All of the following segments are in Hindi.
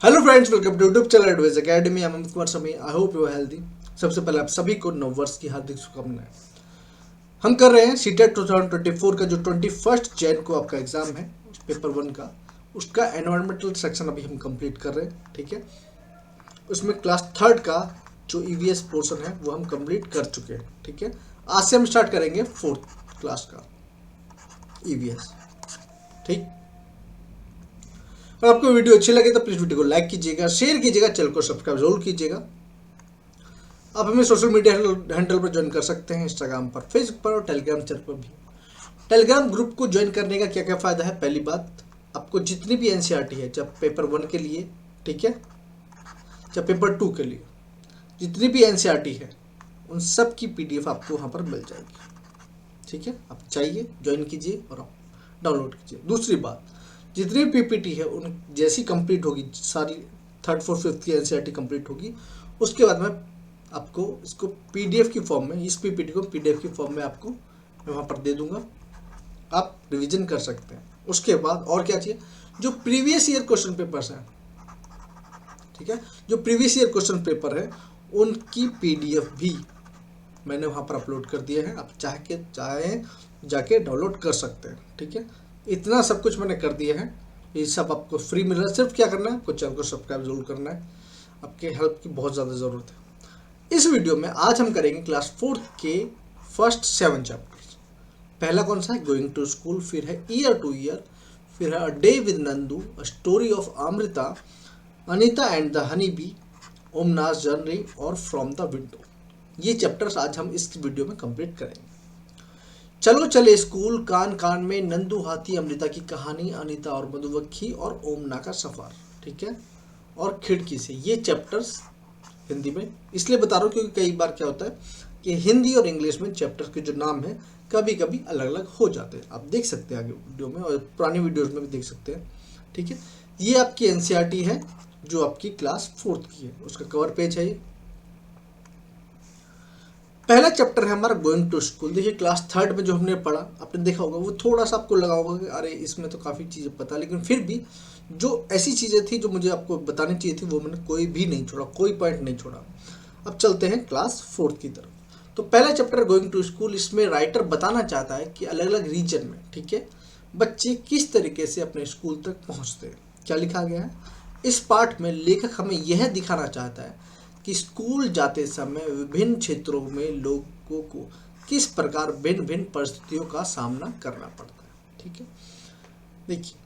Hello friends, welcome to YouTube channel advice academy. मैं Amit Kumar Sami. I hope you are healthy. सबसे पहले आप सभी को नव वर्ष की हार्दिक शुभकामनाएं। हम कर रहे हैं सीटेट 2024 का जो 21 जैन को आपका एग्जाम है, पेपर 1 का, उसका एनवायरमेंटल सेक्शन अभी हम कंप्लीट कर रहे हैं। ठीक है, उसमें क्लास 3 का जो ईवीएस पोर्शन है वो हम कंप्लीट कर चुके हैं। ठीक है, आज से हम स्टार्ट करेंगे 4th क्लास का ईवीएस। ठीक, अगर आपको वीडियो अच्छी लगे तो प्लीज वीडियो को लाइक कीजिएगा, शेयर कीजिएगा, चैनल को सब्सक्राइब जरूर कीजिएगा। आप हमें सोशल मीडिया हैंडल पर ज्वाइन कर सकते हैं, इंस्टाग्राम पर, फेसबुक पर और टेलीग्राम चैनल पर भी। टेलीग्राम ग्रुप को ज्वाइन करने का क्या क्या फायदा है? पहली बात, आपको जितनी भी एनसीईआरटी है, जब पेपर 1 के लिए, ठीक है, जब पेपर 2 के लिए, जितनी भी एनसीईआरटी है उन सब की पीडीएफ आपको वहाँ पर मिल जाएगी। ठीक है, आप चाहिए ज्वाइन कीजिए और आप डाउनलोड कीजिए। दूसरी बात, जितनी भी पीपीटी है उन जैसी कंप्लीट होगी, सारी 3rd 4th 5th की एनसीईआरटी कंप्लीट होगी, उसके बाद में आपको इसको पीडीएफ की फॉर्म में, इस पीपीटी को पीडीएफ की फॉर्म में आपको मैं वहाँ पर दे दूंगा, आप रिवीजन कर सकते हैं। उसके बाद और क्या चाहिए, जो प्रीवियस ईयर क्वेश्चन पेपर्स हैं, ठीक है, जो प्रीवियस ईयर क्वेश्चन पेपर है उनकी पीडीएफ भी मैंने वहाँ पर अपलोड कर दिए हैं। आप चाहें जाके डाउनलोड कर सकते हैं। ठीक है, इतना सब कुछ मैंने कर दिया है, ये सब आपको फ्री मिल रहा है। सिर्फ क्या करना है, आपको चैनल को सब्सक्राइब जरूर करना है, आपके हेल्प की बहुत ज़्यादा ज़रूरत है। इस वीडियो में आज हम करेंगे क्लास 4th के फर्स्ट 7 चैप्टर्स। पहला कौन सा है? गोइंग टू स्कूल, फिर है ईयर टू ईयर, फिर है a day with Nandu, a story of Amrita, Anita and the honey bee, Omna's journey और फ्रॉम द विंडो। ये चैप्टर्स आज हम इस वीडियो में कंप्लीट करेंगे। चलो चले स्कूल, कान कान में, नंदू हाथी, अमृता की कहानी, अनीता और मधुमक्खी और ओमना का सफर। ठीक है, और खिड़की से। ये चैप्टर्स हिंदी में इसलिए बता रहा हूँ क्योंकि कई बार क्या होता है कि हिंदी और इंग्लिश में चैप्टर्स के जो नाम है कभी कभी अलग अलग हो जाते हैं। आप देख सकते हैं आगे वीडियो में, और पुरानी वीडियोज में भी देख सकते हैं। ठीक है, ये आपकी एनसीईआरटी है जो आपकी क्लास 4th की है, उसका कवर पेज है ये। पहला चैप्टर है हमारा गोइंग टू स्कूल। देखिए, क्लास 3rd में जो हमने पढ़ा, आपने देखा होगा, वो थोड़ा सा आपको लगा होगा कि अरे इसमें तो काफ़ी चीज़ें पता, लेकिन फिर भी जो ऐसी चीज़ें थी जो मुझे आपको बतानी चाहिए थी वो मैंने कोई भी नहीं छोड़ा, कोई पॉइंट नहीं छोड़ा। अब चलते हैं क्लास 4th की तरफ। तो पहला चैप्टर गोइंग टू स्कूल, इसमें राइटर बताना चाहता है कि अलग अलग रीजन में, ठीक है, बच्चे किस तरीके से अपने स्कूल तक पहुँचते हैं। क्या लिखा गया है इस पाठ में? लेखक हमें यह दिखाना चाहता है कि स्कूल जाते समय विभिन्न क्षेत्रों में लोगों को किस प्रकार भिन्न भिन्न परिस्थितियों का सामना करना पड़ता है। ठीक है, देखिए,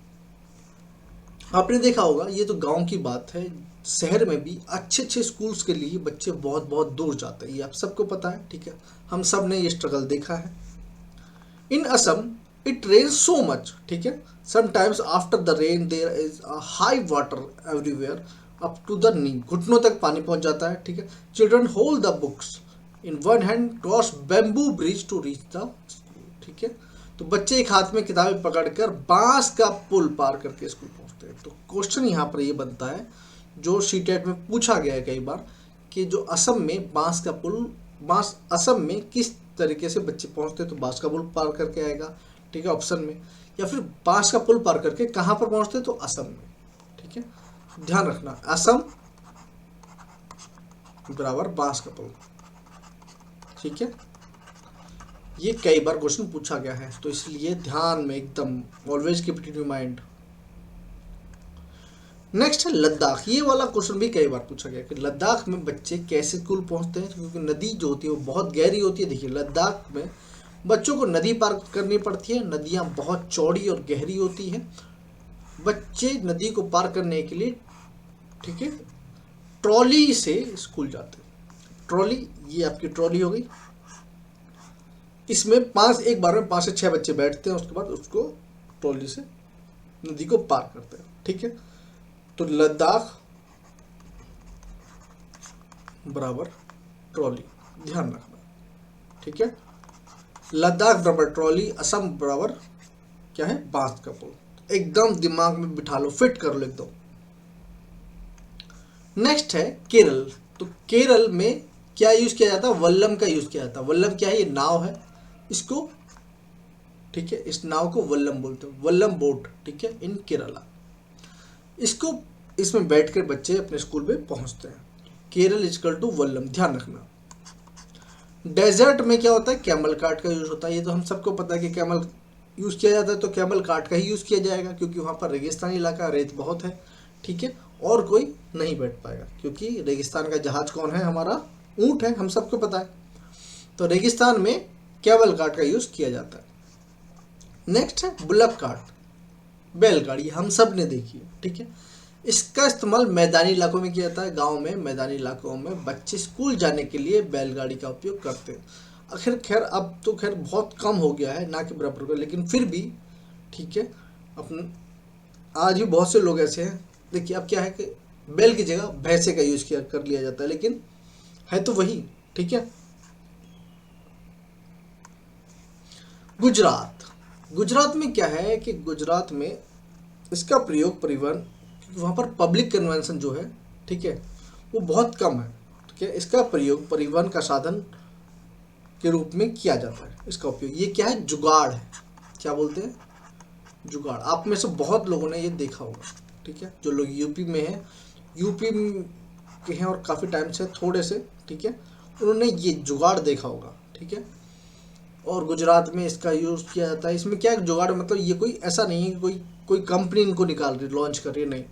आपने देखा होगा, ये तो गांव की बात है, शहर में भी अच्छे अच्छे स्कूल्स के लिए बच्चे बहुत बहुत दूर जाते हैं, ये आप सबको पता है। ठीक है, हम सब ने ये स्ट्रगल देखा है। In Assam it rain so much, ठीक है, sometimes after the rain there is a high water everywhere up to the knee, घुटनों तक पानी पहुंच जाता है। ठीक है, children hold the books in one hand, cross bamboo bridge to reach the school. ठीक है, तो बच्चे एक हाथ में किताबें पकड़कर बांस का पुल पार करके स्कूल पहुंचते हैं। तो क्वेश्चन यहाँ पर ये बनता है, जो सीटेट में पूछा गया है कई बार, कि जो असम में बांस का पुल, बांस असम में किस तरीके से बच्चे पहुंचते हैं, तो बांस का पुल पार करके आएगा। ठीक है, ऑप्शन में, या फिर बांस का पुल पार करके कहाँ पर पहुंचते हैं, तो असम में। ठीक है, ध्यान रखना, असम बराबर बांस का पुल। ठीक है, ये कई बार क्वेश्चन पूछा गया है, तो इसलिए ध्यान में एकदम always keep it in mind. Next है लद्दाख। ये वाला क्वेश्चन भी कई बार पूछा गया कि लद्दाख में बच्चे कैसे स्कूल पहुंचते हैं, क्योंकि नदी जो होती है वो बहुत गहरी होती है। देखिए, लद्दाख में बच्चों को नदी पार करनी पड़ती है, नदियाँ बहुत चौड़ी और गहरी होती हैं। बच्चे नदी को पार करने के लिए, ठीक है, ट्रॉली से स्कूल जाते हैं। ट्रॉली, ये आपकी ट्रॉली हो गई, इसमें एक बार में 5 से 6 बच्चे बैठते हैं, उसके बाद उसको ट्रॉली से नदी को पार करते हैं। ठीक है, तो लद्दाख बराबर ट्रॉली, ध्यान रखना। ठीक है, लद्दाख बराबर ट्रॉली, असम बराबर क्या है, बांस का पुल। एकदम दिमाग में बिठा लो, फिट कर लो एकदम। नेक्स्ट है केरल। तो केरल में क्या यूज किया जाता है? वल्लम का यूज किया जाता है। वल्लम क्या है? ये नाव है, इसको, ठीक है, इस नाव को वल्लम बोलते हैं, वल्लम बोट। ठीक है, इन केरला, इसको इसमें बैठकर बच्चे अपने स्कूल में पहुंचते हैं। केरल इजकल टू वल्लम, ध्यान रखना। डेजर्ट में क्या होता है, कैमल कार्ट का यूज होता है। ये तो हम सबको पता है कि कैमल यूज किया जाता है, तो कैमल कार्ट का ही यूज किया जाएगा, क्योंकि वहाँ पर रेगिस्तानी इलाका, रेत बहुत है, ठीक है, और कोई नहीं बैठ पाएगा, क्योंकि रेगिस्तान का जहाज कौन है, हमारा ऊंट है, हम सबको पता है। तो रेगिस्तान में कैमल कार्ट का यूज किया जाता है। नेक्स्ट है बुलक कार्ट, बैलगाड़ी, हम सब ने देखी है, ठीक है। इसका इस्तेमाल मैदानी इलाकों में किया जाता है। गांव में, मैदानी इलाकों में बच्चे स्कूल जाने के लिए बैलगाड़ी का उपयोग करते हैं। आखिर खैर अब तो खैर बहुत कम हो गया है, ना कि बराबर का, लेकिन फिर भी ठीक है, अपन आज भी बहुत से लोग ऐसे हैं। देखिए अब क्या है कि बैल की जगह भैंसे का यूज किया कर लिया जाता है, लेकिन है तो वही, ठीक है। गुजरात, गुजरात में क्या है कि गुजरात में इसका प्रयोग परिवहन, वहाँ पर पब्लिक कन्वेंशन जो है, ठीक है, वो बहुत कम है, ठीक है। इसका प्रयोग परिवहन का साधन के रूप में किया जाता है। इसका उपयोग, ये क्या है, जुगाड़ है। क्या बोलते हैं, जुगाड़। आप में से बहुत लोगों ने ये देखा होगा, ठीक है, जो लोग यूपी में हैं, यूपी के हैं और काफ़ी टाइम से, थोड़े से, ठीक है, उन्होंने ये जुगाड़ देखा होगा, ठीक है। और गुजरात में इसका यूज़ किया जाता है। इसमें क्या है, जुगाड़ मतलब ये कोई ऐसा नहीं है कि कोई कंपनी इनको निकाल रही, लॉन्च कर रही है, नहीं।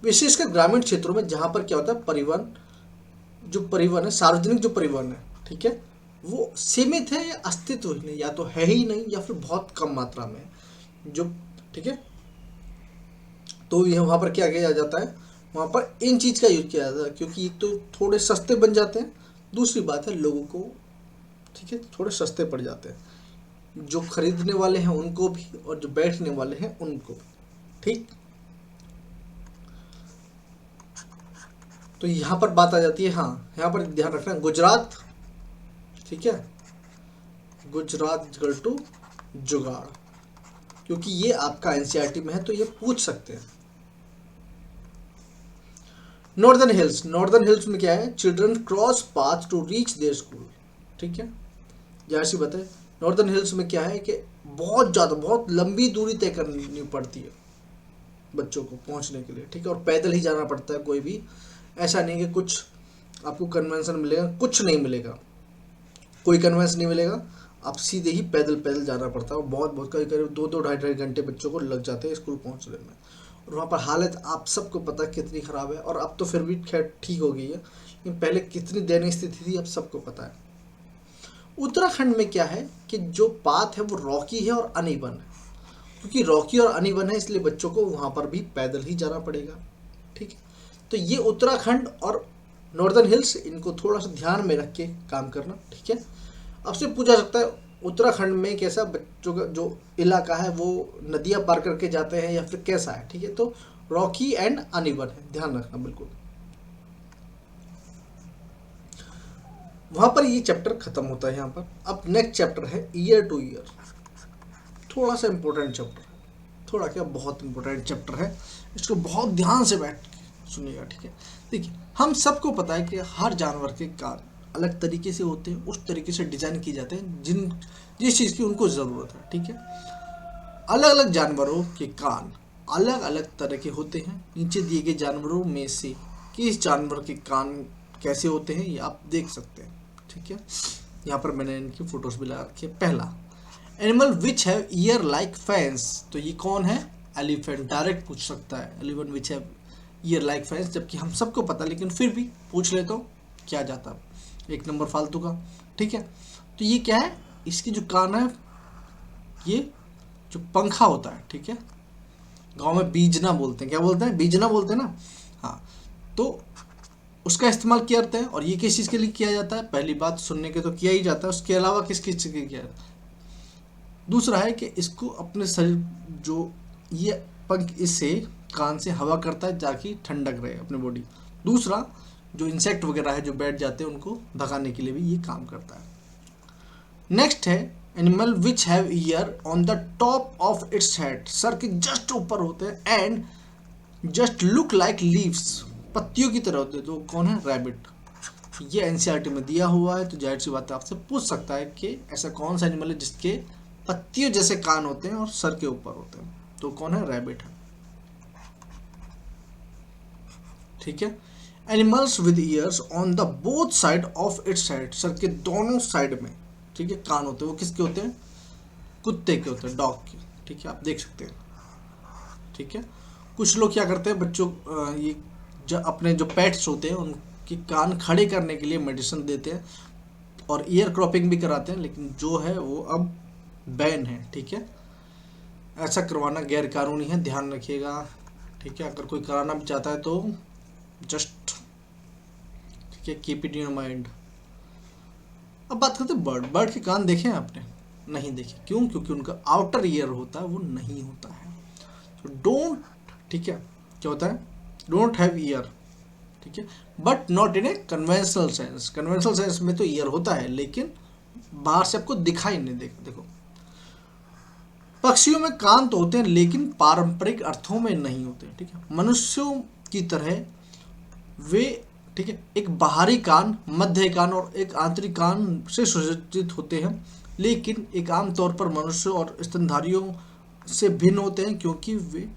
विशेषकर ग्रामीण क्षेत्रों में, जहाँ पर क्या होता है, परिवहन, जो परिवहन है, सार्वजनिक जो परिवहन है, ठीक है, वो सीमित है या अस्तित्व ही नहीं, या तो है ही नहीं या फिर बहुत कम मात्रा में है, जो, ठीक है। तो ये वहाँ पर क्या किया जाता है, वहाँ पर इन चीज़ का यूज किया जाता है, क्योंकि एक तो थोड़े सस्ते बन जाते हैं, दूसरी बात है लोगों को, ठीक है, थोड़े सस्ते पड़ जाते हैं, जो खरीदने वाले हैं उनको भी और जो बैठने वाले हैं उनको भी, ठीक। तो यहाँ पर बात आ जाती है, हाँ, यहाँ पर ध्यान रखना, गुजरात, ठीक है, गुजरात इक्वल टू जुगाड़, क्योंकि ये आपका एनसीईआरटी में है तो ये पूछ सकते हैं। नॉर्दर्न हिल्स, नॉर्दर्न हिल्स में क्या है, children cross path to reach their school, ठीक है। जाहिर सी बात है, नॉर्दर्न हिल्स में क्या है कि बहुत ज़्यादा, बहुत लंबी दूरी तय करनी पड़ती है बच्चों को पहुंचने के लिए, ठीक है, और पैदल ही जाना पड़ता है। कोई भी ऐसा नहीं कि कुछ आपको कन्वेंशन मिलेगा, कुछ नहीं मिलेगा, कोई कन्वेंस नहीं मिलेगा, आप सीधे ही पैदल पैदल जाना पड़ता है। और बहुत बहुत करीब 2-2 ढाई घंटे बच्चों को लग जाते हैं स्कूल पहुंचने में। और वहाँ पर हालत आप सबको पता है कितनी ख़राब है, और अब तो फिर भी खैर ठीक हो गई है, लेकिन पहले कितनी दयनीय स्थिति थी अब सबको पता है। उत्तराखंड में क्या है कि जो पाथ है वो रॉकी है और अनइवन है, क्योंकि रॉकी और अनइवन है इसलिए बच्चों को वहाँ पर भी पैदल ही जाना पड़ेगा, ठीक है। तो ये उत्तराखंड और नॉर्दर्न हिल्स, इनको थोड़ा सा ध्यान में रख के काम करना, ठीक है। आपसे पूछा सकता है उत्तराखंड में कैसा बच्चों का जो इलाका है वो नदियाँ पार करके जाते हैं या फिर कैसा है, ठीक है। तो रॉकी एंड अनइवन है, ध्यान रखना बिल्कुल। वहाँ पर ये चैप्टर खत्म होता है यहाँ पर। अब नेक्स्ट चैप्टर है ईयर टू ईयर, थोड़ा सा इम्पोर्टेंट चैप्टर है, थोड़ा क्या बहुत इम्पोर्टेंट चैप्टर है, इसको बहुत ध्यान से बैठ के सुनिएगा, ठीक है। देखिए हम सबको पता है कि हर जानवर के कान अलग तरीके से होते हैं, उस तरीके से डिज़ाइन किए जाते हैं जिस चीज़ की उनको ज़रूरत है, ठीक है। अलग अलग जानवरों के कान अलग अलग तरह के होते हैं। नीचे दिए गए जानवरों में से किस जानवर के कान कैसे होते हैं ये आप देख सकते हैं, ठीक है। यहाँ पर मैंने इनकी फोटोज भी लगा रखी है। पहला, animal which have year like fans, तो ये कौन है, एलिफेंट। डायरेक्ट पूछ सकता है elephant which have year like fans, जबकि हम सबको पता, लेकिन फिर भी पूछ ले तो क्या जाता, एक नंबर फालतू का, ठीक है। तो ये क्या है, इसकी जो कान है, ये जो पंखा होता है, ठीक है, गांव में बीजना बोलते हैं, क्या बोलते हैं, बीजना बोलते हैं ना, हाँ। तो उसका इस्तेमाल किया जाता है, और ये किस चीज़ के लिए किया जाता है, पहली बात सुनने के तो किया ही जाता है, उसके अलावा किस किस चीज़ के किया जाता है। दूसरा है कि इसको अपने शरीर, जो ये पंख इससे कान से हवा करता है ताकि ठंडक रहे अपनी बॉडी। दूसरा, जो इंसेक्ट वगैरह है जो बैठ जाते हैं उनको भगाने के लिए भी ये काम करता है। नेक्स्ट है animal which have year on the top of its head, sir के जस्ट ऊपर होते हैं, and just look like leaves, पत्तियों की तरह होते हैं, तो कौन है, रैबिट। ये एनसीईआरटी में दिया हुआ है, तो जाहिर सी बात है आपसे पूछ सकता है कि ऐसा कौन सा एनिमल है जिसके पत्तियों जैसे कान होते हैं और सर के ऊपर होते हैं, तो कौन है, रैबिट है। ठीक है। Animals with years on the both side of its head, sir के दोनों साइड में, ठीक है, कान होते हैं। वो किसके होते हैं? कुत्ते के होते हैं, डॉग के, ठीक है, आप देख सकते हैं, ठीक है। कुछ लोग क्या करते हैं, बच्चों ये अपने जो पेट्स होते हैं उनके कान खड़े करने के लिए मेडिसिन देते हैं और ईयर क्रॉपिंग भी कराते हैं, लेकिन जो है वो अब बैन है, ठीक है। ऐसा करवाना गैर कानूनी है, ध्यान रखिएगा, ठीक है। अगर कोई कराना भी चाहता है तो जस्ट, ठीक है, कीप इट इन माइंड। अब बात करते हैं बर्ड। बर्ड के कान देखे हैं आपने? नहीं देखे। क्यों? क्योंकि उनका आउटर ईयर होता है, वो नहीं होता है। तो डोंट, ठीक है, क्या होता है? डोंट हैव ईयर, ठीक है, but not in a conventional sense. Conventional sense में तो ईयर होता है, लेकिन बाहर से आपको दिखाई नहीं देगा। देखो, पक्षियों में कान तो होते हैं, लेकिन पारंपरिक अर्थों में नहीं होते, ठीक है। मनुष्यों की तरह वे, ठीक है, एक बाहरी कान, मध्य कान और एक आंतरिक कान से सुसज्जित होते हैं, लेकिन एक आम तौर पर मनुष्यों और स्तनधारियों से भिन्न होते हैं, क्योंकि वे,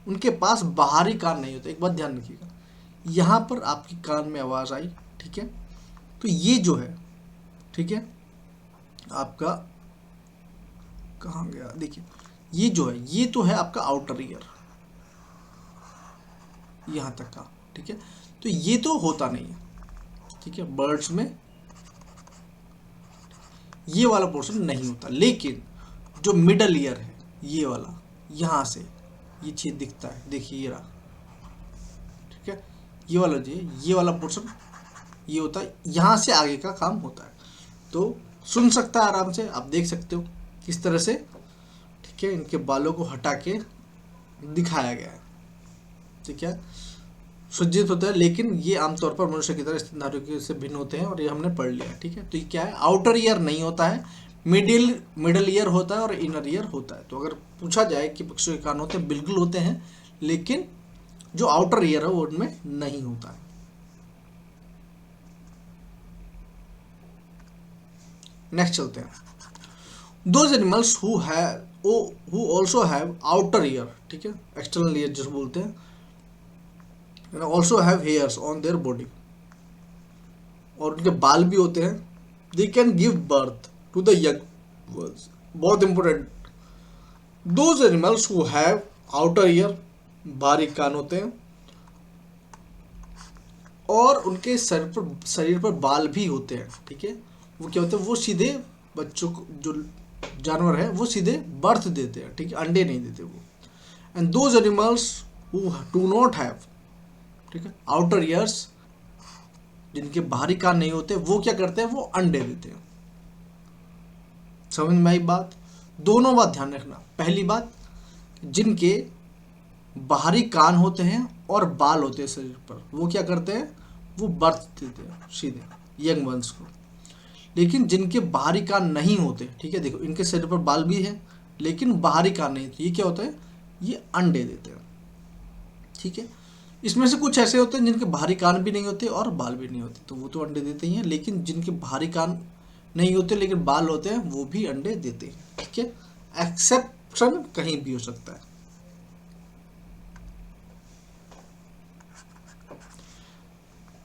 उनके पास बाहरी कान नहीं होते। एक बात ध्यान रखिएगा, यहाँ पर आपकी कान में आवाज़ आई, ठीक है, तो ये जो है, ठीक है, आपका कहाँ गया, देखिए, ये जो है, ये तो है आपका आउटर ईयर, यहाँ तक का, ठीक है। तो ये तो होता नहीं है, ठीक है, बर्ड्स में ये वाला पोर्शन नहीं होता, लेकिन जो मिडल ईयर है, ये वाला, यहाँ से ये चीज दिखता है, देखिए ये रहा, ठीक है, ये वाला जो है, ये वाला पोर्शन ये होता है, यहाँ से आगे का काम होता है। तो सुन सकता है आराम से, आप देख सकते हो किस तरह से, ठीक है, इनके बालों को हटा के दिखाया गया है, ठीक है, सुज्जित होता है, लेकिन ये आमतौर पर मनुष्य की तरह स्तनधारियों से भिन्न होते हैं, और ये हमने पढ़ लिया, ठीक है। तो ये क्या है? आउटर ईयर नहीं होता है, मिडिल ईयर होता है और इनर ईयर होता है। तो अगर पूछा जाए कि पक्षियों के कान होते हैं, बिल्कुल होते हैं, लेकिन जो आउटर ईयर है वो उनमें नहीं होता है। नेक्स्ट चलते हैं। Those animals who also have outer ear, ठीक है, एक्सटर्नल ईयर जिसको बोलते हैं, also have hairs on their body, और उनके बाल भी होते हैं। They can give birth to the young worlds, बहुत important. Those animals who have outer ear, बाहरी कान होते हैं, और उनके शरीर पर बाल भी होते हैं, ठीक है। वो क्या होते हैं? वो सीधे बच्चों को, जो जानवर है, वो सीधे बर्थ देते हैं, ठीक है, अंडे नहीं देते वो। And those animals who do not have, ठीक है, आउटर ईयर्स, जिनके बाहरी कान नहीं होते, वो क्या करते हैं? वो अंडे देते हैं। समझ में आई बात? दोनों बात ध्यान रखना। पहली बात, जिनके बाहरी कान होते हैं और बाल होते हैं शरीर पर, वो क्या करते हैं? वो बर्थ देते हैं सीधे यंग वंस को। लेकिन जिनके बाहरी कान नहीं होते, ठीक है, देखो, इनके शरीर पर बाल भी है, लेकिन बाहरी कान नहीं, तो ये क्या होता है? ये अंडे देते हैं, ठीक है। इसमें से कुछ ऐसे होते हैं जिनके बाहरी कान भी नहीं होते और बाल भी नहीं होते, तो वो तो अंडे देते ही हैं। लेकिन जिनके बाहरी कान नहीं होते लेकिन बाल होते हैं, वो भी अंडे देते हैं, ठीक है। एक्सेप्शन कहीं भी हो सकता है।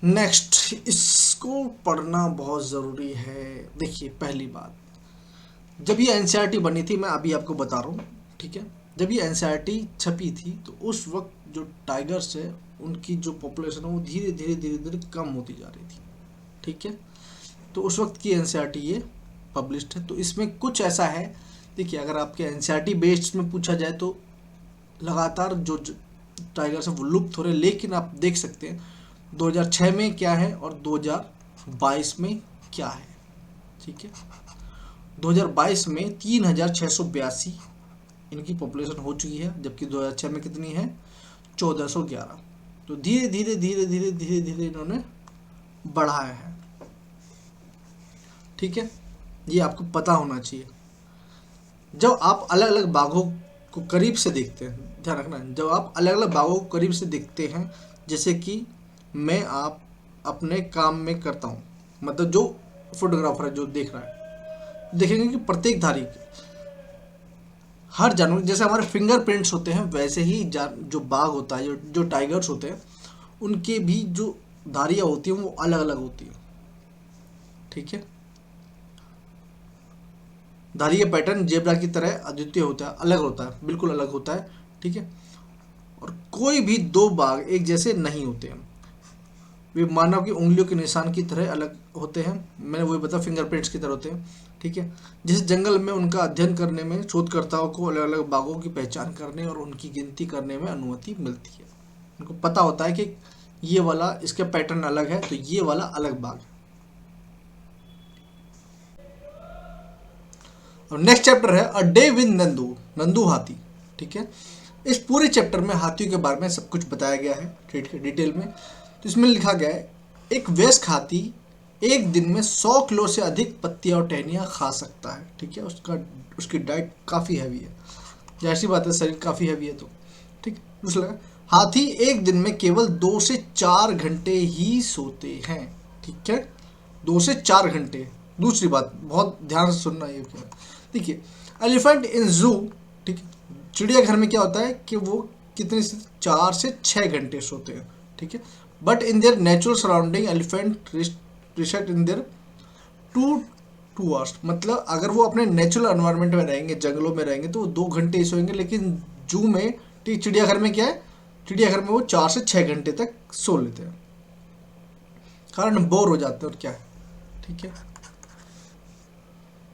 नेक्स्ट, इसको पढ़ना बहुत ज़रूरी है। देखिए, पहली बात, जब ये एनसीईआरटी बनी थी, मैं अभी आपको बता रहा हूँ, ठीक है, जब ये एनसीईआरटी छपी थी, तो उस वक्त जो टाइगर्स है, उनकी जो पॉपुलेशन है, वो धीरे धीरे धीरे धीरे कम होती जा रही थी, ठीक है। तो उस वक्त की एनसीईआरटी ये पब्लिश्ड है। तो इसमें कुछ ऐसा है, देखिए, अगर आपके एनसीईआरटी बेस्ड में पूछा जाए तो लगातार जो टाइगर्स है वो लुप्त हो रहे हैं, लेकिन आप देख सकते हैं 2006 में क्या है और 2022 में क्या है, ठीक है। 2022 में 3682 इनकी पॉपुलेशन हो चुकी है, जबकि 2006 में कितनी है? 1411। तो धीरे धीरे धीरे धीरे धीरे धीरे इन्होंने बढ़ाया है, ठीक है, ये आपको पता होना चाहिए। जब आप अलग अलग बाघों को करीब से देखते हैं, ध्यान रखना, जब आप अलग अलग बाघों को करीब से देखते हैं, जैसे कि मैं आप अपने काम में करता हूँ, मतलब जो फोटोग्राफर है जो देख रहा है, देखेंगे कि प्रत्येक धारी हर जानवर, जैसे हमारे फिंगरप्रिंट्स होते हैं, वैसे ही जो बाघ होता है, जो टाइगर्स होते हैं, उनके भी जो धारियाँ होती हैं वो अलग अलग होती हैं, ठीक है। धारिया पैटर्न जेब्रा की तरह अद्वितीय होता है, अलग होता है, बिल्कुल अलग होता है, ठीक है। और कोई भी दो बाघ एक जैसे नहीं होते हैं, वे मानव की उंगलियों के निशान की तरह अलग होते हैं, मैंने वही बताया फिंगरप्रिंट्स की तरह होते हैं, ठीक है। जिस जंगल में उनका अध्ययन करने में शोधकर्ताओं को अलग अलग बाघों की पहचान करने और उनकी गिनती करने में अनुमति मिलती है। उनको पता होता है कि ये वाला इसका पैटर्न अलग है तो ये वाला अलग बाघ है। और नेक्स्ट चैप्टर है a day with Nandu, Nandu हाथी, ठीक है। इस पूरे चैप्टर में हाथियों के बारे में सब कुछ बताया गया है, ठीक है, डिटेल में। तो इसमें लिखा गया है एक वयस्क हाथी एक दिन में 100 किलो से अधिक पत्तियां और टहनियाँ खा सकता है, ठीक है। उसकी डाइट काफ़ी हैवी है, जाहिर सी बात है, शरीर काफ़ी हैवी है, तो ठीक। दूसरा, हाथी एक दिन में केवल 2 से 4 घंटे ही सोते हैं, ठीक है, 2 से 4 घंटे। दूसरी बात बहुत ध्यान से सुनना, ये क्या देखिए, एलिफेंट इन जू, ठीक है, चिड़ियाघर में क्या होता है कि वो कितने से 4 से 6 घंटे सोते हैं, ठीक है। But in their natural surrounding elephant reset in their 2 hours, मतलब अगर वो अपने नेचुरल एनवायरनमेंट में रहेंगे, जंगलों में रहेंगे, तो वो 2 घंटे ही सोएंगे। लेकिन जू में, ठीक, चिड़ियाघर में क्या है, चिड़ियाघर में वो 4 से 6 घंटे तक सो लेते हैं, कारण बोर हो जाते हैं, और क्या है, ठीक है।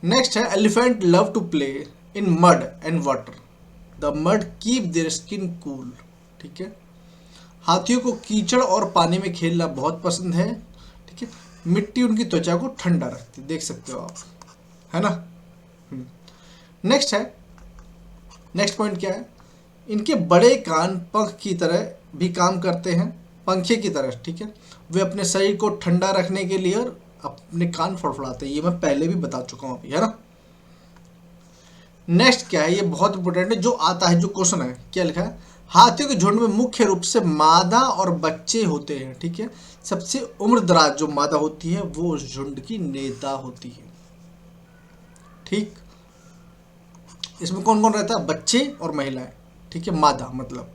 नेक्स्ट है elephant love to play in mud and water, the mud keep their skin cool, ठीक है। हाथियों को कीचड़ और पानी में खेलना बहुत पसंद है, ठीक है। मिट्टी उनकी त्वचा को ठंडा रखती है, देख सकते हो आप, है ना। नेक्स्ट है, नेक्स्ट पॉइंट क्या है, इनके बड़े कान पंख की तरह भी काम करते हैं, पंखे की तरह, ठीक है। वे अपने शरीर को ठंडा रखने के लिए और अपने कान फड़फड़ाते हैं, ये मैं पहले भी बता चुका हूँ अभी, है ना। नेक्स्ट क्या है, ये बहुत इंपॉर्टेंट है, जो आता है, जो क्वेश्चन है, क्या लिखा है, हाथियों के झुंड में मुख्य रूप से मादा और बच्चे होते हैं, ठीक है। सबसे उम्रदराज जो मादा होती है वो उस झुंड की नेता होती है, ठीक। इसमें कौन कौन रहता है, बच्चे और महिलाएं, ठीक है। मादा मतलब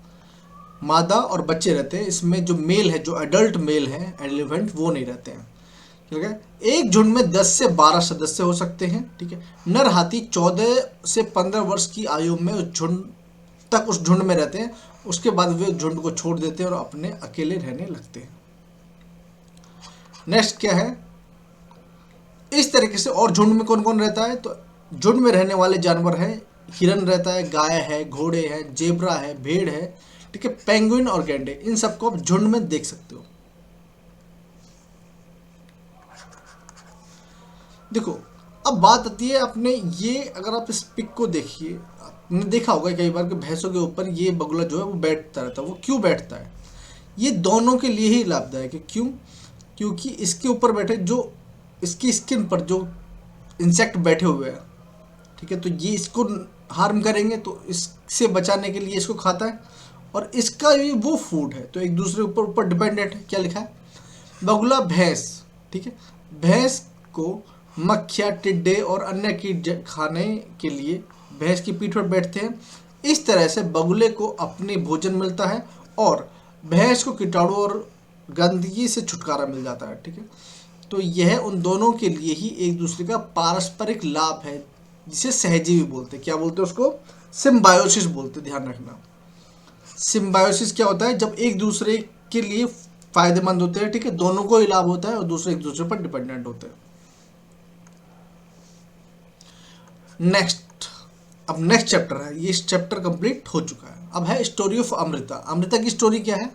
मादा और बच्चे रहते हैं, इसमें जो मेल है, जो एडल्ट मेल है एलिफेंट, वो नहीं रहते हैं, ठीक है। एक झुंड में 10 से 12 सदस्य हो सकते हैं, ठीक है। नर हाथी 14 से 15 वर्ष की आयु में उस झुंड में रहते हैं, उसके बाद वे झुंड को छोड़ देते हैं और अपने अकेले रहने लगते हैं। नेक्स्ट क्या है, इस तरीके से और झुंड में कौन कौन रहता है, तो झुंड में रहने वाले जानवर हैं, हिरन रहता है, गाय है, घोड़े हैं, जेब्रा है, भेड़ है, ठीक है, पेंगुइन और गैंडे, इन सबको आप झुंड में देख सकते हो। देखो, अब बात आती है अपने, ये अगर आप इस पिक को देखिए, आपने देखा होगा कई बार कि भैंसों के ऊपर ये बगुला जो है वो बैठता रहता है। वो क्यों बैठता है, ये दोनों के लिए ही लाभदायक है। क्यों, क्योंकि इसके ऊपर बैठे जो इसकी स्किन पर जो इंसेक्ट बैठे हुए हैं, ठीक है, तो ये इसको हार्म करेंगे, तो इससे बचाने के लिए इसको खाता है, और इसका ये वो फूड है, तो एक दूसरे ऊपर डिपेंडेंट है। क्या लिखा है, बगुला भैंस, ठीक है, भैंस को मक्खियाँ, टिड्डे और अन्य कीट खाने के लिए भैंस की पीठ पर बैठते हैं। इस तरह से बगुले को अपने भोजन मिलता है और भैंस को कीटाणु और गंदगी से छुटकारा मिल जाता है, ठीक है। तो यह उन दोनों के लिए ही एक दूसरे का पारस्परिक लाभ है, जिसे सहजीवी बोलते हैं। क्या बोलते हैं उसको, सिम्बायोसिस बोलते हैं, ध्यान रखना। सिम्बायोसिस क्या होता है, जब एक दूसरे के लिए फायदेमंद होते हैं, ठीक है, दोनों को ही लाभ होता है और दूसरे एक दूसरे पर डिपेंडेंट होते हैं। नेक्स्ट, अब नेक्स्ट चैप्टर है, ये चैप्टर कंप्लीट हो चुका है। अब है स्टोरी ऑफ अमृता। अमृता की स्टोरी क्या है,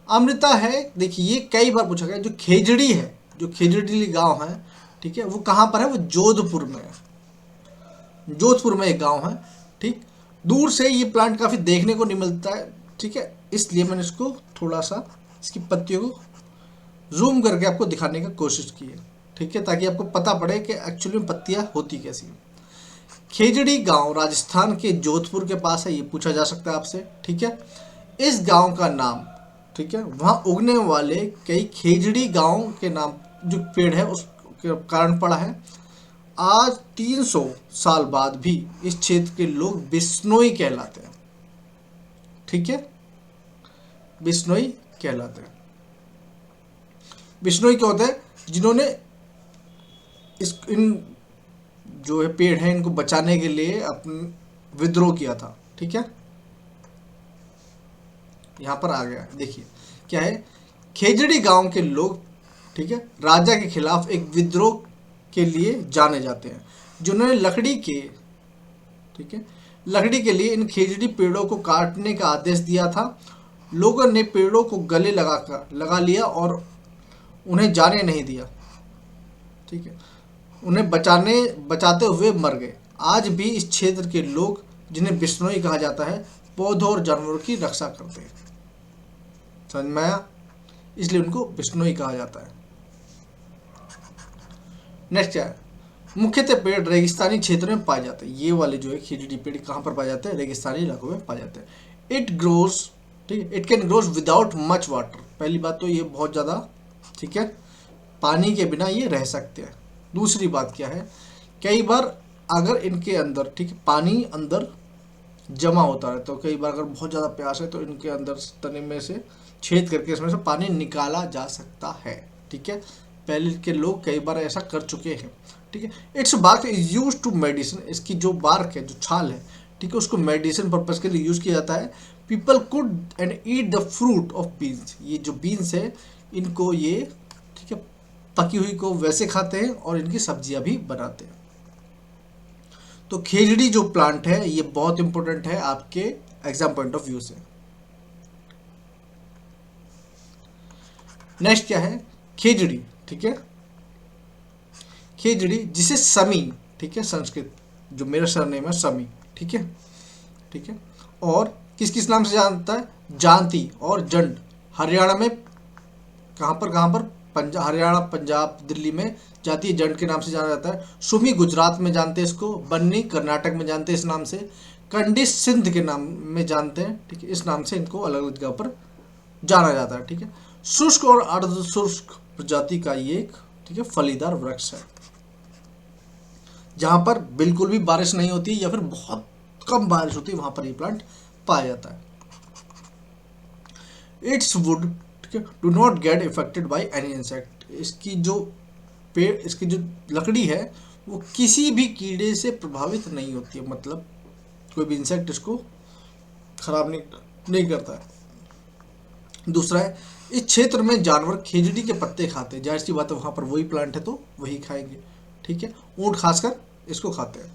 अमृता है, देखिए ये कई बार पूछा गया, जो खेजड़ी है, जो खेजड़ी गांव है, ठीक है, वो कहाँ पर है, वो जोधपुर में है। जोधपुर में एक गांव है, ठीक। दूर से ये प्लांट काफ़ी देखने को नहीं मिलता है, ठीक है, इसलिए मैंने इसको थोड़ा सा इसकी पत्तियों को जूम करके आपको दिखाने की कोशिश की है, ठीक है, ताकि आपको पता पड़े कि एक्चुअली में पत्तियाँ होती कैसी हैं। खेजड़ी गांव राजस्थान के जोधपुर के पास है, ये पूछा जा सकता है आपसे, ठीक है। इस गांव का नाम, ठीक है, वहाँ उगने वाले कई खेजड़ी गांव के नाम जो पेड़ है उसके कारण पड़ा है। आज 300 साल बाद भी इस क्षेत्र के लोग बिश्नोई कहलाते हैं, ठीक है, बिश्नोई कहलाते हैं। बिश्नोई क्या होता है, जिन्होंने इन जो है पेड़ है इनको बचाने के लिए अपन विद्रोह किया था। ठीक है, यहाँ पर आ गया, देखिए क्या है, खेजड़ी गांव के लोग, ठीक है, राजा के खिलाफ एक विद्रोह के लिए जाने जाते हैं, जिन्होंने लकड़ी के, ठीक है, लकड़ी के लिए इन खेजड़ी पेड़ों को काटने का आदेश दिया था। लोगों ने पेड़ों को गले लगा लिया और उन्हें जाने नहीं दिया। ठीक है, उन्हें बचाते हुए मर गए। आज भी इस क्षेत्र के लोग, जिन्हें बिश्नोई कहा जाता है, पौधों और जानवरों की रक्षा करते हैं। समझ में आया, इसलिए उनको बिश्नोई कहा जाता है। नेक्स्ट क्या है, मुख्यतः पेड़ रेगिस्तानी क्षेत्र में पाए जाते हैं। ये वाले जो है खिजड़ी पेड़ कहाँ पर पाए जाते हैं, रेगिस्तानी इलाकों में पाए जाते हैं। इट ग्रोज, ठीक है, it can grows without much water. पहली बात तो ये बहुत ज़्यादा, ठीक है, पानी के बिना ये रह सकते हैं। दूसरी बात क्या है, कई बार अगर इनके अंदर, ठीक है, पानी अंदर जमा होता है, तो कई बार अगर बहुत ज़्यादा प्यास है तो इनके अंदर तने में से छेद करके इसमें से पानी निकाला जा सकता है। ठीक है, पहले के लोग कई बार ऐसा कर चुके हैं। ठीक है, its bark is use to medicine. इसकी जो बार्क है, जो छाल है, ठीक है, उसको मेडिसिन पर्पज के लिए यूज़ किया जाता है। People could and eat the fruit of beans. ये जो बीन्स है इनको ये, ठीक है, पकी हुई को वैसे खाते हैं और इनकी सब्जियां भी बनाते हैं। तो खेजड़ी जो प्लांट है ये बहुत इंपॉर्टेंट है आपके एग्जाम पॉइंट ऑफ व्यू से। नेक्स्ट क्या है, खेजड़ी, ठीक है, खेजड़ी जिसे समी, ठीक है, संस्कृत जो मेरा सरनेम है समी, ठीक है, ठीक है, और किस किस नाम से जानता है, जानती और जंड। हरियाणा में कहाँ पर हरियाणा, पंजाब, दिल्ली में जाती है, जंड के नाम से जाना जाता है। सुमी गुजरात में जानते हैं इसको, बन्नी कर्नाटक में जानते हैं इस नाम से, कंडी सिंध के नाम में जानते हैं। ठीक है, इस नाम से इनको अलग अलग जगह पर जाना जाता है। ठीक है, शुष्क और अर्ध शुष्क प्रजाति का ये एक, ठीक है, फलीदार वृक्ष है। जहां पर बिल्कुल भी बारिश नहीं होती या फिर बहुत कम बारिश होती है वहां पर ये प्लांट पाया जाता है। इट्स वुड, ठीक है, do not get affected by any insect. इसकी जो लकड़ी है वो किसी भी कीड़े से प्रभावित नहीं होती है, मतलब कोई भी इंसेक्ट इसको खराब नहीं करता है। दूसरा है, इस क्षेत्र में जानवर खेजड़ी के पत्ते खाते हैं। जाहिर सी बात है वहाँ पर वही प्लांट है तो वही खाएंगे। ठीक है, ऊँट खासकर इसको खाते हैं।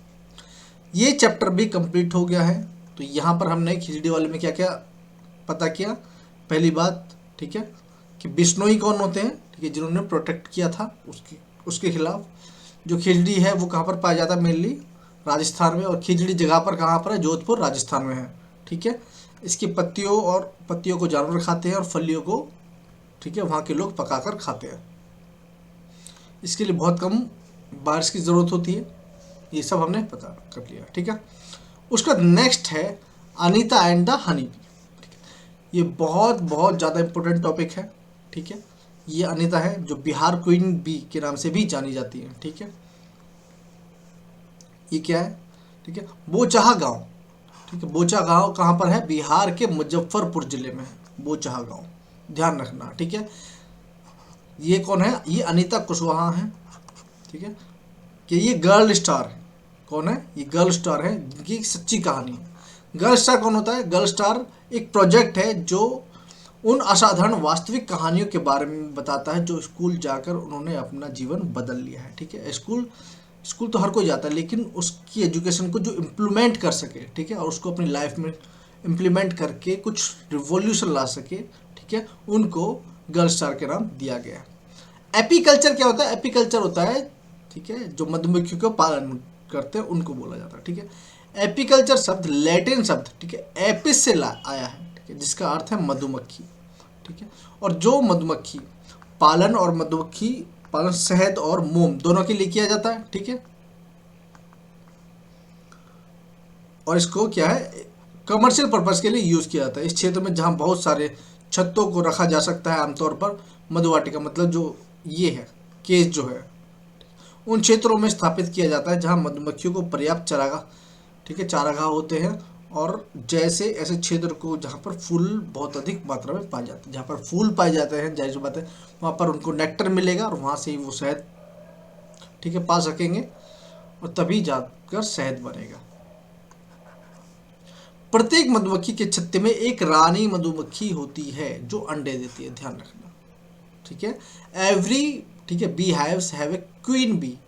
ये चैप्टर भी कंप्लीट हो गया है। तो यहाँ पर हमने खिचड़ी वाले में क्या क्या पता किया। पहली बात, ठीक है, कि बिश्नोई कौन होते हैं, ठीक है, जिन्होंने प्रोटेक्ट किया था उसके खिलाफ। जो खिचड़ी है वो कहाँ पर पाया जाता है, मेनली राजस्थान में। और खिचड़ी जगह पर कहाँ पर है, जोधपुर राजस्थान में है। ठीक है, इसकी पत्तियों को जानवर खाते हैं और फलियों को, ठीक है, वहाँ के लोग पकाकर खाते हैं। इसके लिए बहुत कम बारिश की ज़रूरत होती है। ये सब हमने पता कर लिया। ठीक है, उसका नेक्स्ट है Anita and the honey B. ये बहुत बहुत ज़्यादा इम्पोर्टेंट टॉपिक है। ठीक है, ये अनीता है जो बिहार क्वीन बी के नाम से भी जानी जाती है। ठीक है, ये क्या है, ठीक है, बोचाहा गांव। ठीक है, बोचा गांव कहाँ पर है, बिहार के मुजफ्फरपुर जिले में है बोचाहा गांव, ध्यान रखना। ठीक है, ये कौन है, ये अनीता कुशवाहा है। ठीक है, कि ये गर्ल स्टार है। कौन है, ये गर्ल स्टार है जिनकी सच्ची कहानी है। गर्ल स्टार कौन होता है, गर्ल स्टार एक प्रोजेक्ट है जो उन असाधारण वास्तविक कहानियों के बारे में बताता है जो स्कूल जाकर उन्होंने अपना जीवन बदल लिया है। ठीक है, स्कूल तो हर कोई जाता है, लेकिन उसकी एजुकेशन को जो इम्प्लीमेंट कर सके, ठीक है, और उसको अपनी लाइफ में इम्प्लीमेंट करके कुछ रिवॉल्यूशन ला सके, ठीक है, उनको गर्ल स्टार के नाम दिया गया है। एपीकल्चर क्या होता है, एपीकल्चर होता है, ठीक है, जो मधुमक्खियों का पालन करते हैं उनको बोला जाता है। ठीक है, एपीकल्चर शब्द लैटिन शब्द, ठीक है, एपिस से आया है, ठीक है, जिसका अर्थ है मधुमक्खी। ठीक है, और जो मधुमक्खी पालन और मधुमक्खी पालन शहद और मोम दोनों के लिए किया जाता है। ठीक है, और इसको क्या है, कमर्शियल पर्पस के लिए यूज किया जाता है। इस क्षेत्र में जहां बहुत सारे छत्तों को रखा जा सकता है, आमतौर पर मधुवाटिका, मतलब जो ये है केज जो है, उन क्षेत्रों में स्थापित किया जाता है जहां मधुमक्खियों को पर्याप्त चारागाह, ठीक है, चारागाह होते हैं और जैसे ऐसे क्षेत्र को जहाँ पर फूल बहुत अधिक मात्रा में पाए जाते हैं, जहाँ पर फूल पाए जाते हैं, जाहिर सी बात है वहाँ पर उनको नेक्टर मिलेगा और वहाँ से ही वो शहद, ठीक है, पा सकेंगे और तभी जाकर शहद बनेगा। प्रत्येक मधुमक्खी के छत्ते में एक रानी मधुमक्खी होती है जो अंडे देती है, ध्यान रखना, ठीक है। एवरी, ठीक है, bee hives have a queen bee,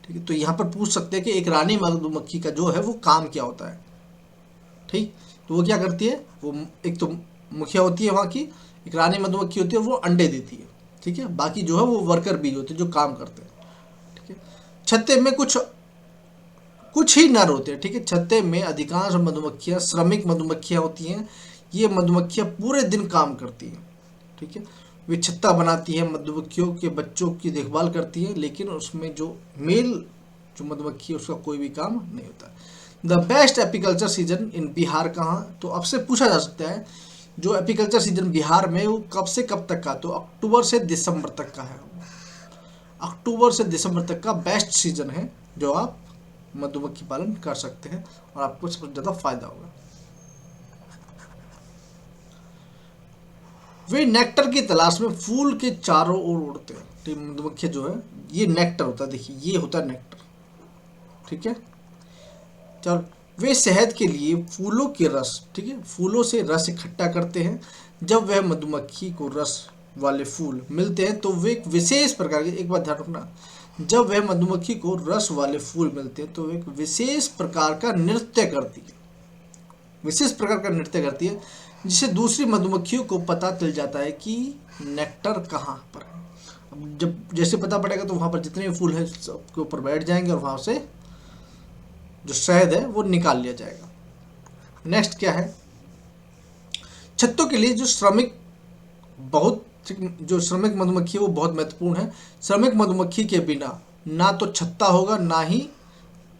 ठीक है। तो यहाँ पर पूछ सकते हैं कि एक रानी मधुमक्खी का जो है वो काम क्या होता है, ठीक। तो वो क्या करती है, वो एक तो मुखिया होती है वहाँ की, एक रानी मधुमक्खी होती है वो अंडे देती है, ठीक है। बाकी जो है वो वर्कर बी होते हैं जो काम करते हैं, ठीक है। छत्ते में कुछ ही नर होते हैं, ठीक है। छत्ते में अधिकांश मधुमक्खियाँ श्रमिक मधुमक्खियाँ होती हैं। ये मधुमक्खियाँ पूरे दिन काम करती हैं, ठीक है। वे छत्ता बनाती है, मधुमक्खियों के बच्चों की देखभाल करती है, लेकिन उसमें जो मेल जो मधुमक्खी है उसका कोई भी काम नहीं होता। The best apiculture season in Bihar कहाँ, तो आपसे पूछा जा सकता है जो एपीकल्चर सीजन बिहार में वो कब से कब तक का, तो अक्टूबर से दिसंबर तक का है। अक्टूबर से दिसंबर तक का बेस्ट सीजन है जो आप मधुमक्खी पालन कर सकते हैं और आपको सबसे ज़्यादा फायदा होगा। वे नेक्टर की तलाश में फूल के चारों ओर उड़ते हैं, ठीक। मधुमक्खियाँ जो है ये नेक्टर होता है, देखिए ये होता है नेक्टर, ठीक है। चल, वे शहद के लिए फूलों के रस, ठीक है, फूलों से रस इकट्ठा करते हैं। जब वह मधुमक्खी को रस वाले फूल मिलते हैं तो वे एक विशेष प्रकार के, एक बात ध्यान रखना, जब वह मधुमक्खी को रस वाले फूल मिलते हैं तो वे एक विशेष प्रकार का नृत्य करती है, विशेष प्रकार का नृत्य करती है, जिससे दूसरी मधुमक्खियों को पता चल जाता है कि नेक्टर कहाँ पर है। अब जब जैसे पता पड़ेगा तो वहाँ पर जितने भी फूल हैं सबके ऊपर बैठ जाएंगे और वहाँ से जो शहद है वो निकाल लिया जाएगा। नेक्स्ट क्या है, छत्तों के लिए जो श्रमिक मधुमक्खी है वो बहुत महत्वपूर्ण है। श्रमिक मधुमक्खी के बिना ना तो छत्ता होगा, ना ही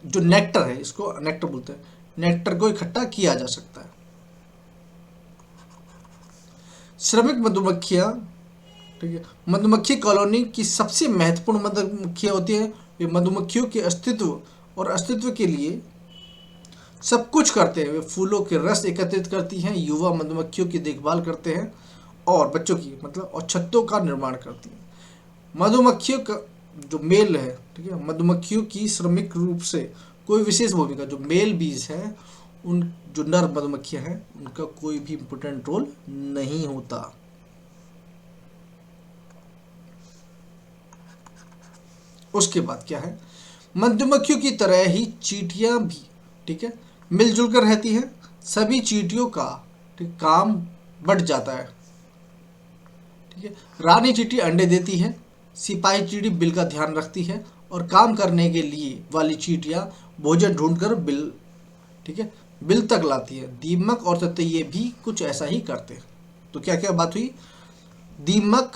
जो नेक्टर है, इसको नेक्टर बोलते हैं, नेक्टर को इकट्ठा किया जा सकता है। श्रमिक मधुमक्खियाँ, ठीक है, मधुमक्खी कॉलोनी की सबसे महत्वपूर्ण मधुमक्खियाँ होती हैं। वे मधुमक्खियों के अस्तित्व और अस्तित्व के लिए सब कुछ करते हैं। वे फूलों के रस एकत्रित करती हैं, युवा मधुमक्खियों की देखभाल करते हैं और बच्चों की मतलब और छत्तों का निर्माण करती हैं। मधुमक्खियों का जो मेल है, ठीक है, मधुमक्खियों की श्रमिक रूप से कोई विशेष भूमिका, जो मेल बीज हैं, उन जो नर मधुमक्खियां हैं उनका कोई भी इम्पोर्टेंट रोल नहीं होता। उसके बाद क्या है, मधुमक्खियों की तरह ही चींटियां भी, ठीक है, मिलजुल कर रहती हैं। सभी चींटियों का, ठीक, काम बढ़ जाता है, ठीक है। रानी चींटी अंडे देती है, सिपाही चींटी बिल का ध्यान रखती है और काम करने के लिए वाली चींटियां भोजन ढूंढकर बिल, ठीक है, बिल तक लाती है। दीमक और ततैये भी कुछ ऐसा ही करते हैं। तो क्या क्या बात हुई, दीमक,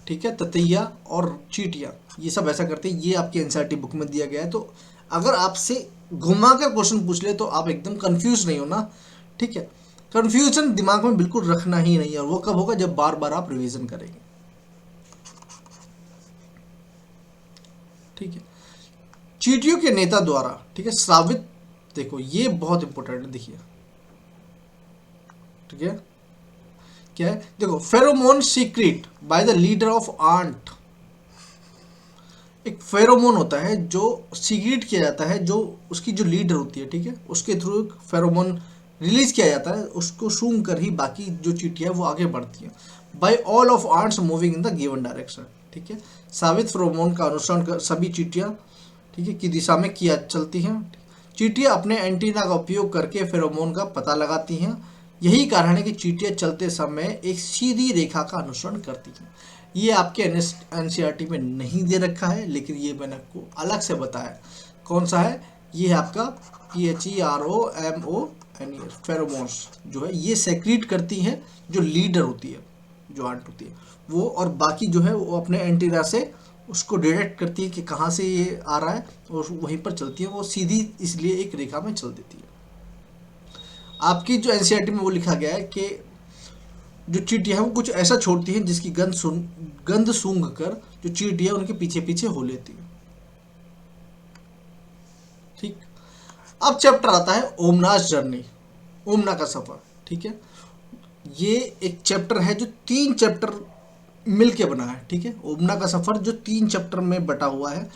ठीक है, ततैया और चींटियां ये सब ऐसा करते हैं। ये आपकी एनसीईआरटी बुक में दिया गया है। तो अगर आपसे घुमा कर क्वेश्चन पूछ ले तो आप एकदम कंफ्यूज नहीं हो ना, ठीक है। कंफ्यूजन दिमाग में बिल्कुल रखना ही नहीं है, और वो कब होगा, जब बार बार आप रिवीजन करेंगे, ठीक है। चींटियों के नेता द्वारा, ठीक है, स्रावित, देखो ये बहुत इंपॉर्टेंट है, देखिए, ठीक है, क्या है, देखो, pheromone secrete by the leader of ant. एक फेरोमोन होता है जो सीक्रेट किया जाता है, जो उसकी जो लीडर होती है, ठीक है, उसके थ्रू एक फेरोमोन रिलीज किया जाता है, उसको सूंघ कर ही बाकी जो चींटियां वो आगे बढ़ती हैं। By all of ants moving in the given direction, ठीक है, साबित फेरोमोन का अनुसरण कर सभी चींटियां, ठीक है, की दिशा में किया चलती हैं। चींटियां अपने एंटीना का उपयोग करके फेरोमोन का पता लगाती हैं। यही कारण है कि चींटियां चलते समय एक सीधी रेखा का अनुसरण करती हैं। ये आपके एनसीईआरटी में नहीं दे रखा है, लेकिन ये मैंने आपको अलग से बताया। कौन सा है ये, है आपका PHEROMONE, फेरोमोन्स जो है ये सेक्रीट करती है, जो लीडर होती है, जो आंट होती है वो, और बाकी जो है वो अपने एंटीना से उसको डिटेक्ट करती है कि कहाँ से ये आ रहा है और वहीं पर चलती है। वो सीधी इसलिए एक रेखा में चल देती है। आपकी जो एनसीईआरटी में वो लिखा गया है कि जो चींटियां हैं वो कुछ ऐसा छोड़ती हैं जिसकी गंध सूंघ कर जो चींटियां उनके पीछे पीछे हो लेती है, ठीक। अब चैप्टर आता है ओमनास जर्नी, ओमना का सफ़र, ठीक है। ये एक चैप्टर है जो 3 चैप्टर मिल के बना है, ठीक है। ओमना का सफ़र जो 3 चैप्टर में बटा हुआ है,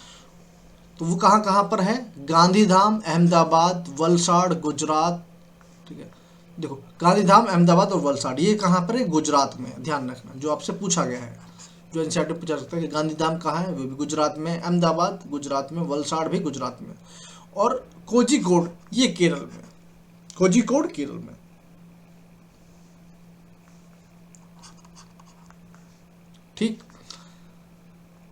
तो वो कहाँ कहाँ पर है? गांधीधाम, अहमदाबाद, वलसाड़, गुजरात, ठीक है। देखो, गांधीधाम, अहमदाबाद और वलसाड़ ये कहाँ पर है? गुजरात में, ध्यान रखना, जो आपसे पूछा गया है, जो एनसीईआरटी पूछा सकता है कि गांधीधाम कहाँ है, वो भी गुजरात में, अहमदाबाद गुजरात में, वलसाड़ भी गुजरात में, और कोझिकोड ये केरल में, कोझिकोड केरल में, ठीक।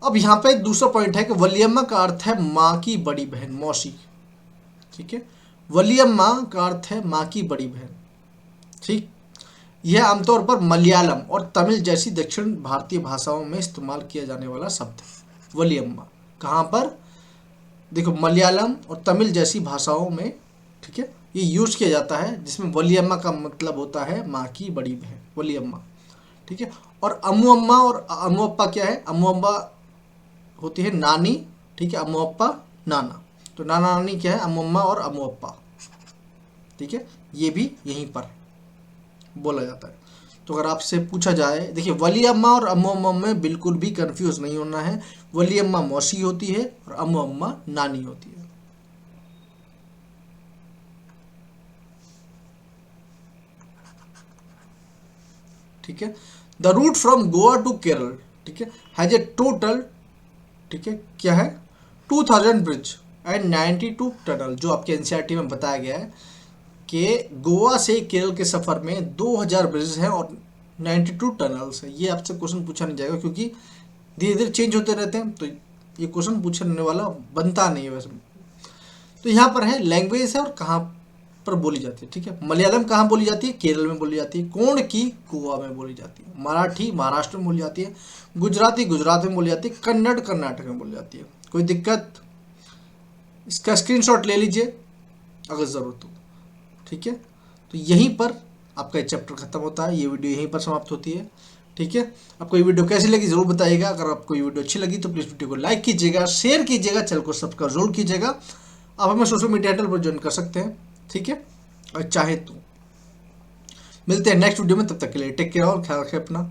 अब यहाँ पे दूसरा पॉइंट है कि वलियम्मा का अर्थ है माँ की बड़ी बहन, मौसी, ठीक है। वलियम्मा का अर्थ है माँ की बड़ी बहन, ठीक। यह आमतौर पर मलयालम और तमिल जैसी दक्षिण भारतीय भाषाओं में इस्तेमाल किया जाने वाला शब्द है। वलियम्मा कहाँ पर? देखो, मलयालम और तमिल जैसी भाषाओं में, ठीक है, ये यूज किया जाता है, जिसमें वलियम्मा का मतलब होता है माँ की बड़ी बहन, वलियम्मा, ठीक है। और अम्मुअम्मा और अम्मुअप्पा क्या है? अम्मुअम्मा होती है नानी, ठीक है, अम्मुअप्पा नाना। तो नाना नानी क्या है? अम्मुअम्मा और अम्मुअप्पा, ठीक है। ये भी यहीं पर बोला जाता है। तो अगर आपसे पूछा जाए, देखिए, वली अम्मा और अम्मू अम्मा में बिल्कुल भी कंफ्यूज नहीं होना है। वली अम्मा मौसी होती है और अम्मू अम्मा नानी होती है। ठीक है। The route from Goa to Kerala, ठीक है, हैज ए टोटल, ठीक है, क्या है? 2000 ब्रिज एंड 92 टनल, जो आपके एनसीईआरटी में बताया गया है कि गोवा से केरल के सफ़र में 2000 ब्रिज हैं और 92 टनल्स है। ये आपसे क्वेश्चन पूछा नहीं जाएगा, क्योंकि धीरे धीरे चेंज होते रहते हैं, तो ये क्वेश्चन पूछने वाला बनता नहीं है वैसे। तो यहाँ पर है लैंग्वेज है और कहाँ पर बोली जाती है, ठीक है। मलयालम कहाँ बोली जाती है? केरल में बोली जाती है। कोण की गोवा में बोली जाती है। मराठी महाराष्ट्र में बोली जाती है। गुजराती गुजरात में बोली जाती है। कन्नड़ कर्नाटक में बोली जाती है। कोई दिक्कत? इसका स्क्रीनशॉट ले लीजिए अगर ज़रूरत हो, ठीक है। तो यहीं पर आपका ये चैप्टर खत्म होता है, ये वीडियो यहीं पर समाप्त होती है, ठीक है। आपको ये वीडियो कैसी लगी ज़रूर बताइएगा। अगर आपको ये वीडियो अच्छी लगी तो प्लीज़ वीडियो को लाइक कीजिएगा, शेयर कीजिएगा, चैनल को सब्सक्राइब जरूर कीजिएगा। आप हमें सोशल मीडिया हैंडल पर ज्वाइन कर सकते हैं, ठीक है, और चाहे तो। मिलते हैं नेक्स्ट वीडियो में, तब तक के लिए टेक केयर और ख्याल रखें अपना।